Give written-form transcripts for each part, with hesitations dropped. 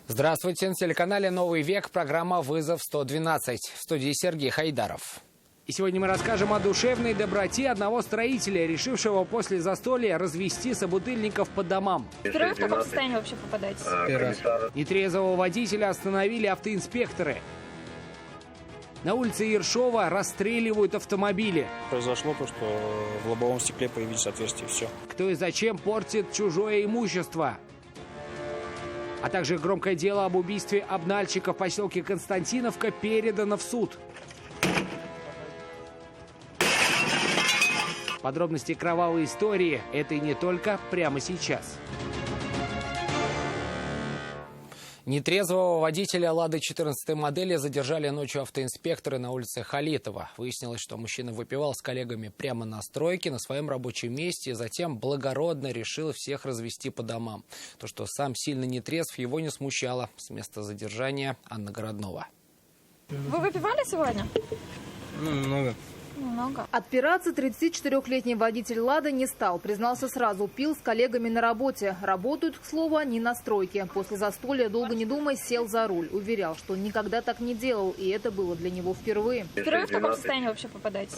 Здравствуйте, на телеканале «Новый век», программа «Вызов 112». В студии Сергей Хайдаров. И сегодня мы расскажем о душевной доброте одного строителя, решившего после застолья развести собутыльников по домам. Впервые в таком состоянии вообще попадаете? Нетрезвого водителя остановили автоинспекторы. На улице Ершова расстреливают автомобили. Произошло то, что в лобовом стекле появились отверстия, все. Кто и зачем портит чужое имущество? А также громкое дело об убийстве обнальщика в поселке Константиновка передано в суд. Подробности кровавой истории – это и не только прямо сейчас. Нетрезвого водителя «Лады» 14 модели задержали ночью автоинспекторы на улице Халитова. Выяснилось, что мужчина выпивал с коллегами прямо на стройке, на своем рабочем месте, и затем благородно решил всех развести по домам. То, что сам сильно нетрезв, его не смущало. С места задержания Анна Городнова. Вы выпивали сегодня? Много. Немного. Отпираться 34-летний водитель «Лады» не стал. Признался сразу, пил с коллегами на работе. Работают, к слову, они на стройке. После застолья, долго не думая, сел за руль. Уверял, что никогда так не делал, и это было для него впервые. Впервые в таком состоянии вообще попадаете?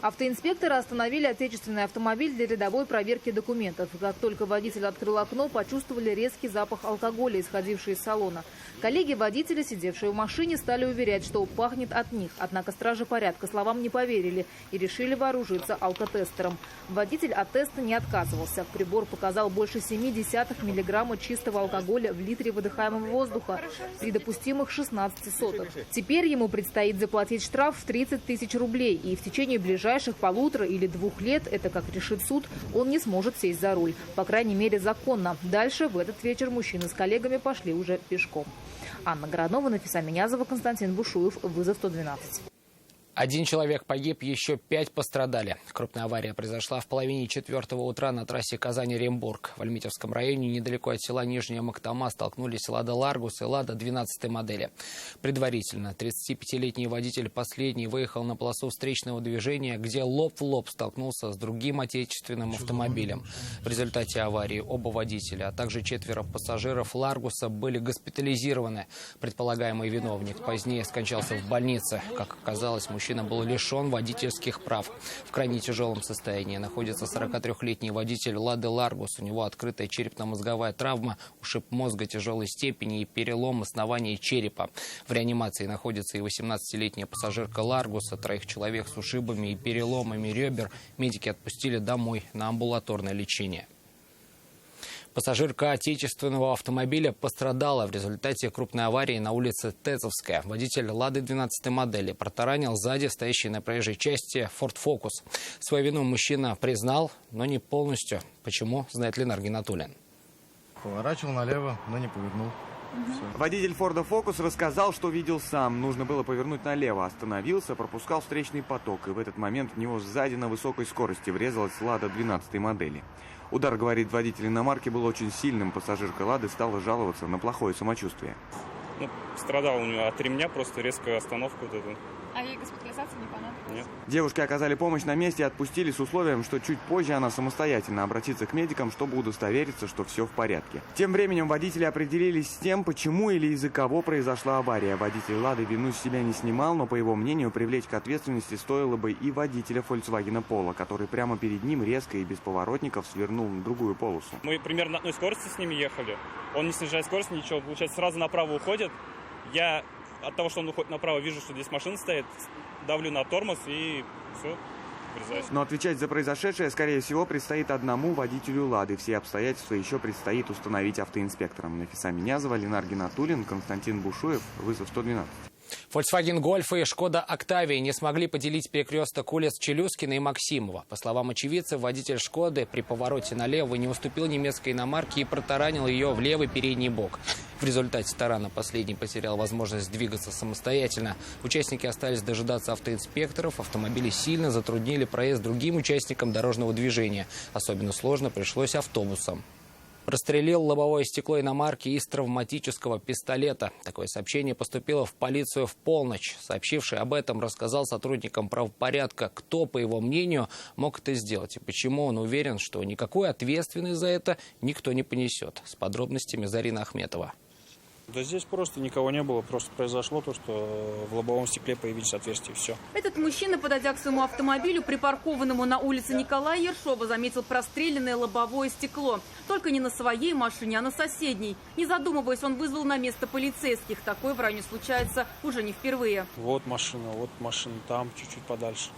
Автоинспекторы остановили отечественный автомобиль для рядовой проверки документов. Как только водитель открыл окно, почувствовали резкий запах алкоголя, исходивший из салона. Коллеги водителя, сидевшие в машине, стали уверять, что пахнет от них. Однако стражи порядка словам не поверили и решили вооружиться алкотестером. Водитель от теста не отказывался. Прибор показал больше 0,7 миллиграмма чистого алкоголя в литре выдыхаемого воздуха при допустимых 16 сотых. Теперь ему предстоит заплатить штраф в 30 тысяч рублей. И в течение ближайших 1,5 или 2 лет, это как решит суд, он не сможет сесть за руль. По крайней мере, законно. Дальше в этот вечер мужчины с коллегами пошли уже пешком. Анна Городнова, Нафиса Минязова, Константин Бушуев. Вызов 112. 1 человек погиб, еще 5 пострадали. Крупная авария произошла в половине 4 утра на трассе Казань-Оренбург. В Альметьевском районе, недалеко от села Нижняя Мактома, столкнулись «Лада Ларгус» и «Лада» 12 модели. Предварительно 35-летний водитель последний выехал на полосу встречного движения, где лоб в лоб столкнулся с другим отечественным автомобилем. В результате аварии оба водителя, а также 4 пассажиров «Ларгуса» были госпитализированы. Предполагаемый виновник позднее скончался в больнице. Как оказалось, мужчина был лишен водительских прав. В крайне тяжелом состоянии находится 43-летний водитель «Лады Ларгус». У него открытая черепно-мозговая травма, ушиб мозга тяжелой степени и перелом основания черепа. В реанимации находится и 18-летняя пассажирка «Ларгуса». 3 человек с ушибами и переломами ребер медики отпустили домой на амбулаторное лечение. Пассажирка отечественного автомобиля пострадала в результате крупной аварии на улице Тецовская. Водитель «Лады» 12 модели протаранил сзади стоящий на проезжей части «Форд Фокус». Свою вину мужчина признал, но не полностью. Почему, знает Ленар Гинатуллин. Поворачивал налево, но не повернул. Водитель «Форда Фокус» рассказал, что видел сам. Нужно было повернуть налево. Остановился, пропускал встречный поток. И в этот момент в него сзади на высокой скорости врезалась «Лада» 12 модели. Удар, говорит водитель иномарки, был очень сильным. Пассажирка «Лады» стала жаловаться на плохое самочувствие. Страдал у него от ремня, просто резкая остановка вот эту. А ей госпитализация не понадобилась? Нет. Девушке оказали помощь на месте и отпустили с условием, что чуть позже она самостоятельно обратится к медикам, чтобы удостовериться, что все в порядке. Тем временем водители определились с тем, почему или из-за кого произошла авария. Водитель «Лады» вину с себя не снимал, но, по его мнению, привлечь к ответственности стоило бы и водителя «Фольксвагена Поло», который прямо перед ним резко и без поворотников свернул на другую полосу. Мы примерно на одной скорости с ними ехали. Он, не снижая скорость, ничего, получается, сразу направо уходит. Я от того, что он уходит направо, вижу, что здесь машина стоит, давлю на тормоз и все, врезаюсь. Но отвечать за произошедшее, скорее всего, предстоит одному водителю «Лады». Все обстоятельства еще предстоит установить автоинспекторам. Нафиса Минязова, Ленар Гинатуллин, Константин Бушуев. Вызов 112. Volkswagen Golf и Шкода Octavia не смогли поделить перекресток улиц Челюскина и Максимова. По словам очевидцев, водитель Шкоды при повороте налево не уступил немецкой иномарке и протаранил ее в левый передний бок. В результате тарана последний потерял возможность двигаться самостоятельно. Участники остались дожидаться автоинспекторов. Автомобили сильно затруднили проезд другим участникам дорожного движения. Особенно сложно пришлось автобусам. Прострелил лобовое стекло иномарки из травматического пистолета. Такое сообщение поступило в полицию в полночь. Сообщивший об этом рассказал сотрудникам правопорядка, кто, по его мнению, мог это сделать и почему он уверен, что никакой ответственности за это никто не понесет. С подробностями Зарина Ахметова. Да здесь просто никого не было, просто произошло то, что в лобовом стекле появились отверстия, все. Этот мужчина, подойдя к своему автомобилю, припаркованному на улице Николая Ершова, заметил простреленное лобовое стекло. Только не на своей машине, а на соседней. Не задумываясь, он вызвал на место полицейских. Такое в районе случается уже не впервые. Вот машина там, чуть-чуть подальше.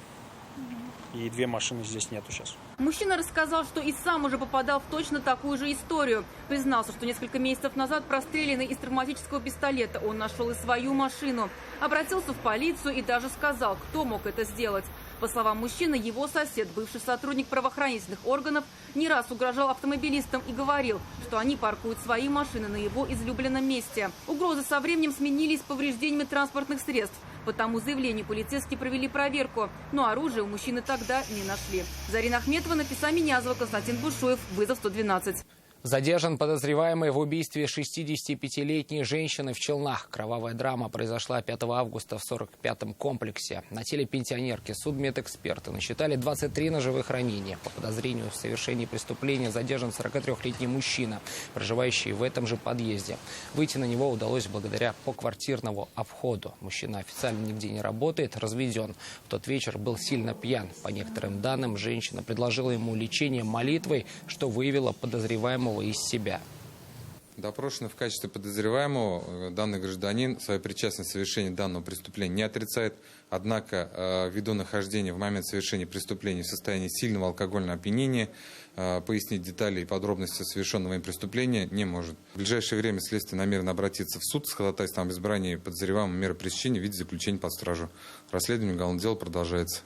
И 2 машины здесь нету сейчас. Мужчина рассказал, что и сам уже попадал в точно такую же историю. Признался, что несколько месяцев назад простреленный из травматического пистолета он нашел и свою машину. Обратился в полицию и даже сказал, кто мог это сделать. По словам мужчины, его сосед, бывший сотрудник правоохранительных органов, не раз угрожал автомобилистам и говорил, что они паркуют свои машины на его излюбленном месте. Угрозы со временем сменились повреждениями транспортных средств. По тому заявлению полицейские провели проверку, но оружие у мужчины тогда не нашли. Зарина Ахметова, Нафиса Минязова, Константин Бушуев, вызов 112. Задержан подозреваемый в убийстве 65-летней женщины в Челнах. Кровавая драма произошла 5 августа в 45-м комплексе. На теле пенсионерки судмедэксперты насчитали 23 ножевых ранения. По подозрению в совершении преступления задержан 43-летний мужчина, проживающий в этом же подъезде. Выйти на него удалось благодаря поквартирному обходу. Мужчина официально нигде не работает, разведен. В тот вечер был сильно пьян. По некоторым данным, женщина предложила ему лечение молитвой, что вывело подозреваемого из себя. Допрошенный в качестве подозреваемого данный гражданин свою причастность к совершению данного преступления не отрицает, однако ввиду нахождения в момент совершения преступления в состоянии сильного алкогольного опьянения пояснить детали и подробности совершенного им преступления не может. В ближайшее время следствие намерено обратиться в суд с ходатайством об избрании подозреваемого меры пресечения в виде заключения под стражу. Расследование уголовного дела продолжается.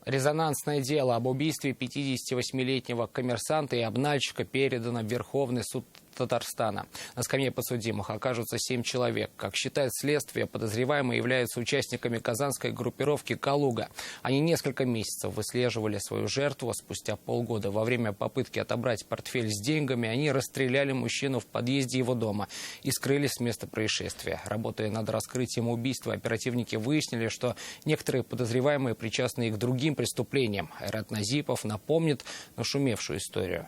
Резонансное дело об убийстве 58-летнего коммерсанта и обнальщика передано в Верховный суд Татарстана. На скамье подсудимых окажутся 7 человек. Как считает следствие, подозреваемые являются участниками казанской группировки «Калуга». Они несколько месяцев выслеживали свою жертву. Спустя полгода во время попытки отобрать портфель с деньгами они расстреляли мужчину в подъезде его дома и скрылись с места происшествия. Работая над раскрытием убийства, оперативники выяснили, что некоторые подозреваемые причастны и к другим преступлениям. Айрат Назипов напомнит нашумевшую историю.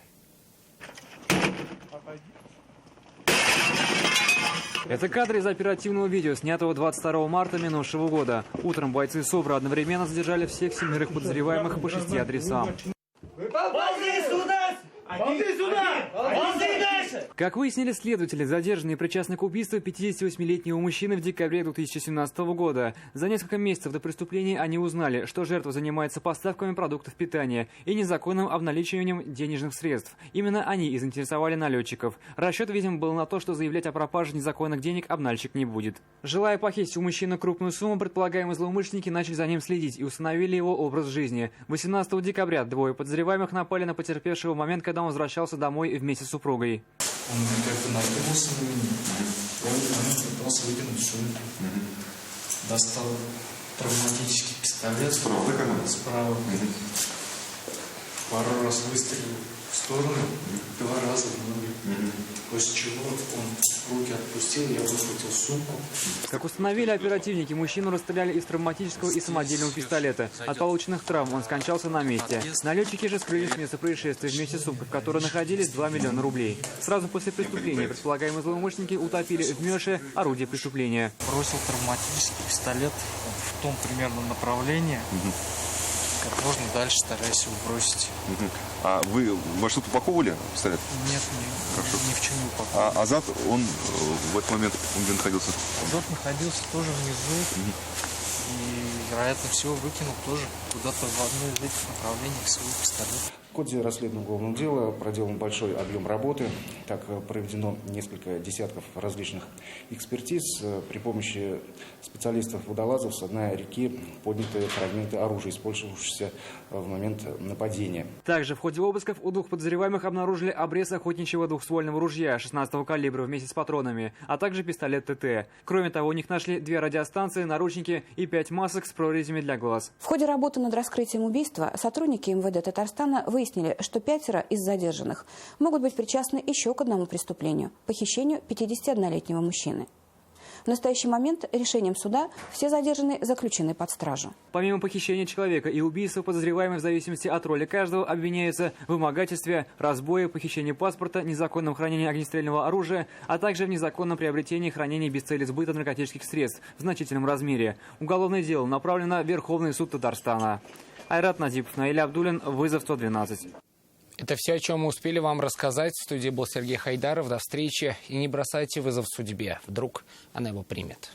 Это кадры из оперативного видео, снятого 22 марта минувшего года. Утром бойцы СОБРа одновременно задержали всех 7 подозреваемых по 6 адресам. Как выяснили следователи, задержанные причастны к убийству 58-летнего мужчины в декабре 2017 года. За несколько месяцев до преступления они узнали, что жертва занимается поставками продуктов питания и незаконным обналичиванием денежных средств. Именно они и заинтересовали налетчиков. Расчет, видимо, был на то, что заявлять о пропаже незаконных денег обнальщик не будет. Желая похитить у мужчины крупную сумму, предполагаемые злоумышленники начали за ним следить и установили его образ жизни. 18 декабря 2 подозреваемых напали на потерпевшего в момент, когда он возвращался домой вместе с супругой. Он как-то накинулся на меня. Я в этот момент пытался выкинуть сумку. Достал травматический пистолет. Справа. Пару раз выстрелил в сторону, 2 раза в ноги. После чего он руки отпустил, я выхватил сумку. Как установили оперативники, мужчину расстреляли из травматического и самодельного пистолета. От полученных травм он скончался на месте. Налетчики же скрылись с места происшествия вместе с сумкой, в которой находились 2 миллиона рублей. Сразу после преступления предполагаемые злоумышленники утопили в Мёше орудие преступления. Бросил травматический пистолет в том примерно направлении, как можно дальше, стараясь его бросить. А вы во что-то упаковывали пистолет? Нет, ни в чем не упаковывали. А Азат, он в этот момент, он где находился? Азат находился тоже внизу. И, вероятно всего, выкинул тоже куда-то в одно из этих направлений свой пистолет. В ходе расследования уголовного дела проделан большой объем работы. Так проведено несколько десятков различных экспертиз. При помощи специалистов-водолазов с дна реки подняты фрагменты оружия, использовавшегося в момент нападения. Также в ходе обысков у 2 подозреваемых обнаружили обрез охотничьего двухствольного ружья 16-го калибра вместе с патронами, а также пистолет ТТ. Кроме того, у них нашли 2 радиостанции, наручники и 5 масок с прорезями для глаз. В ходе работы над раскрытием убийства сотрудники МВД Татарстана выяснили, что 5 из задержанных могут быть причастны еще к одному преступлению – похищению 51-летнего мужчины. В настоящий момент решением суда все задержанные заключены под стражу. Помимо похищения человека и убийства, подозреваемые в зависимости от роли каждого обвиняются в вымогательстве, разбое, похищении паспорта, незаконном хранении огнестрельного оружия, а также в незаконном приобретении и хранении без цели сбыта наркотических средств в значительном размере. Уголовное дело направлено в Верховный суд Татарстана. Айрат Надипов, Наиль Абдулин, «Вызов 112». Это все, о чем мы успели вам рассказать. В студии был Сергей Хайдаров. До встречи. И не бросайте вызов судьбе. Вдруг она его примет.